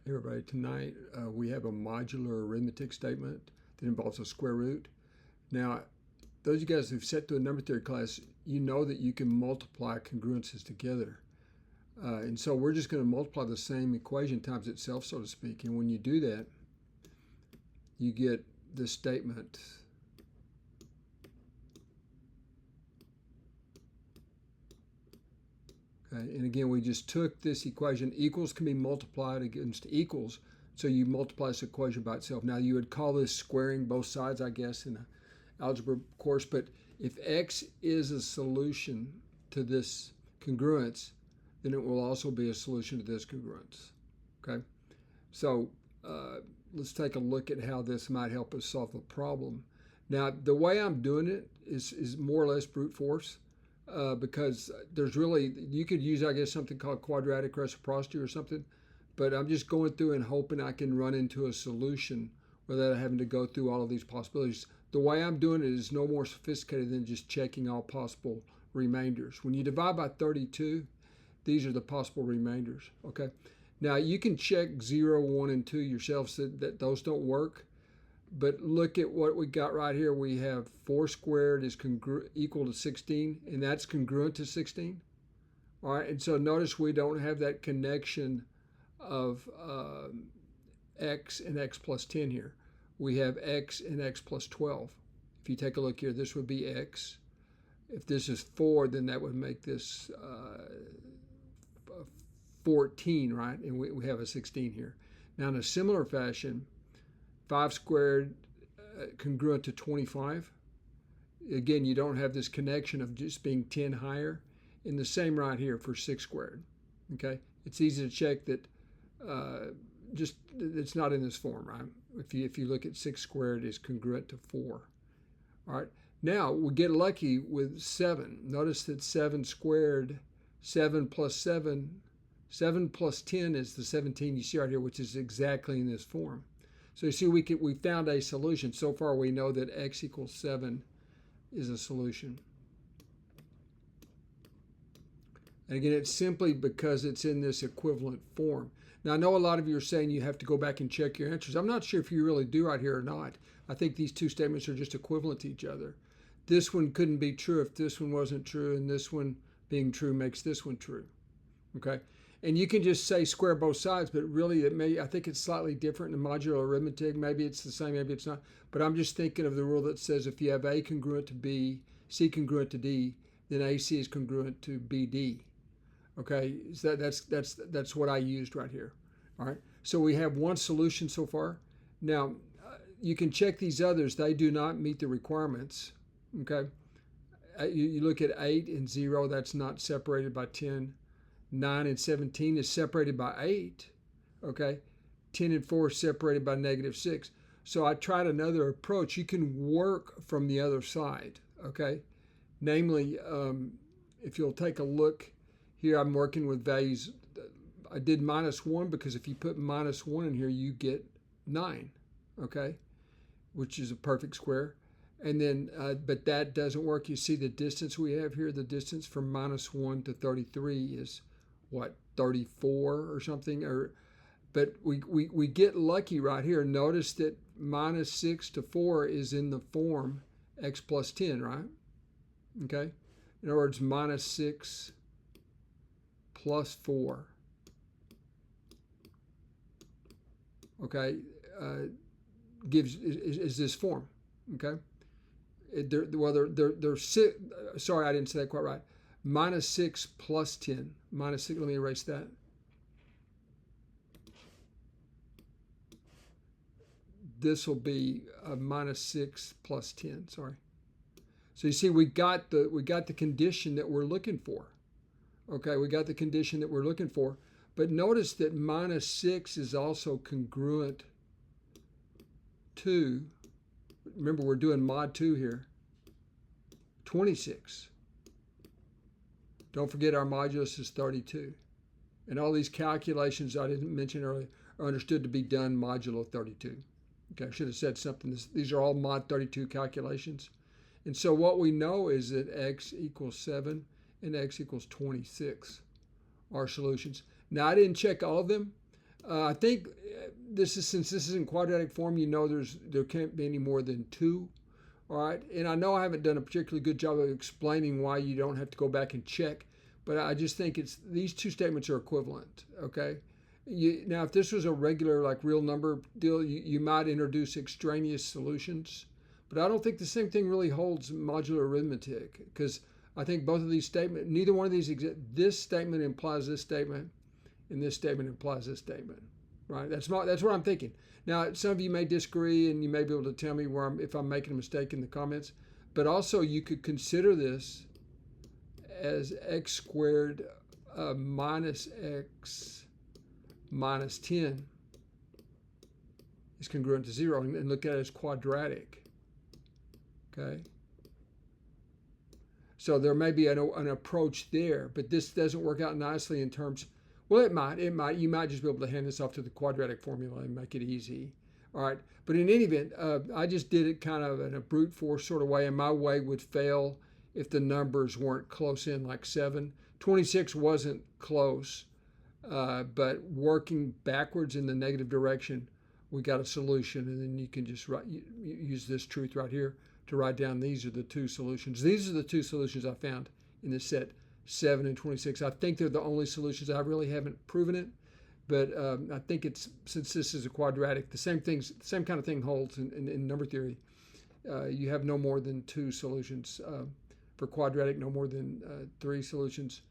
Everybody, tonight we have a modular arithmetic statement that involves a square root. Now, those of you guys who've sat through a number theory class, you know that you can multiply congruences together. And so we're just going to multiply the same equation times itself, so to speak. And when you do that, you get this statement. Okay, and again, we just took this equation. Equals can be multiplied against equals, so you multiply this equation by itself. Now, you would call this squaring both sides, I guess, in an algebra course, but if x is a solution to this congruence, then it will also be a solution to this congruence. Okay, so let's take a look at how this might help us solve the problem. Now, the way I'm doing it is more or less brute force. Because there's really, you could use, I guess, something called quadratic reciprocity or something, but I'm just going through and hoping I can run into a solution without having to go through all of these possibilities. The way I'm doing it is no more sophisticated than just checking all possible remainders. When you divide by 32, these are the possible remainders, okay? Now, you can check 0, 1, and 2 yourselves that those don't work. But look at what we got right here. We have 4 squared is equal to 16, and that's congruent to 16. All right, and so notice we don't have that connection of x and x plus 10 here. We have x and x plus 12. If you take a look here, this would be x. If this is 4, then that would make this 14, right? And we have a 16 here. Now, in a similar fashion, 5 squared congruent to 25. Again, you don't have this connection of just being 10 higher. And the same right here for 6 squared. Okay, it's easy to check that just it's not in this form, right? If you look at 6 squared is congruent to 4. All right, now we get lucky with 7. Notice that 7 squared, 7 plus 7, 7 plus 10 is the 17 you see right here, which is exactly in this form. So you see, we found a solution. So far, we know that x equals 7 is a solution. And again, it's simply because it's in this equivalent form. Now, I know a lot of you are saying you have to go back and check your answers. I'm not sure if you really do right here or not. I think these two statements are just equivalent to each other. This one couldn't be true if this one wasn't true, and this one being true makes this one true. Okay? And you can just say square both sides, but really I think it's slightly different in modular arithmetic. Maybe it's the same, maybe it's not. But I'm just thinking of the rule that says if you have A congruent to B, C congruent to D, then AC is congruent to BD. Okay, so that's what I used right here. All right, so we have one solution so far. Now, you can check these others. They do not meet the requirements. Okay, you look at 8 and 0, that's not separated by 10. 9 and 17 is separated by 8, okay? 10 and 4 is separated by -6. So I tried another approach. You can work from the other side, okay? Namely, if you'll take a look here, I'm working with values. I did -1 because if you put -1 in here, you get 9, okay? Which is a perfect square. And then, but that doesn't work. You see the distance we have here? The distance from -1 to 33 is what, 34 or something? But we get lucky right here. Notice that -6 to 4 is in the form x plus 10, right? Okay. In other words, -6 plus 4. Okay, is this form? Okay. They're sorry, I didn't say that quite right. -6 plus 10. -6, let me erase that. This will be -6 plus 10, sorry. So you see, we got the condition that we're looking for. Okay, we got the condition that we're looking for. But notice that -6 is also congruent to, remember we're doing mod 2 here, 26. Don't forget our modulus is 32. And all these calculations I didn't mention earlier are understood to be done modulo 32. Okay, I should have said something. These are all mod 32 calculations. And so what we know is that x equals 7 and x equals 26 are solutions. Now, I didn't check all of them, I think this is, since this is in quadratic form, you know there can't be any more than 2. All right, and I know I haven't done a particularly good job of explaining why you don't have to go back and check, but I just think these two statements are equivalent. Okay, now if this was a regular like real number deal, you might introduce extraneous solutions, but I don't think the same thing really holds modular arithmetic, because I think both of these statements, neither one of these this statement implies this statement, and this statement implies this statement. Right? That's what I'm thinking. Now, some of you may disagree, and you may be able to tell me if I'm making a mistake in the comments. But also, you could consider this as x squared minus x minus 10 is congruent to 0, and look at it as quadratic. Okay. So there may be an approach there, but this doesn't work out nicely in terms. Well, it might. You might just be able to hand this off to the quadratic formula and make it easy. All right. But in any event, I just did it kind of in a brute force sort of way, and my way would fail if the numbers weren't close in, like 7. 26 wasn't close, but working backwards in the negative direction, we got a solution, and then you can just use this truth right here to write down these are the two solutions. These are the two solutions I found in this set. 7 and 26. I think they're the only solutions. I really haven't proven it, but I think it's, since this is a quadratic, the same kind of thing holds in number theory. You have no more than 2 solutions for quadratic, no more than 3 solutions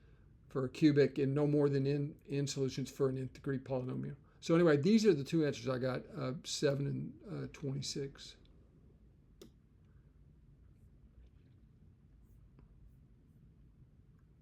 for a cubic, and no more than n solutions for an nth degree polynomial. So anyway, these are the 2 answers I got, 7 and 26.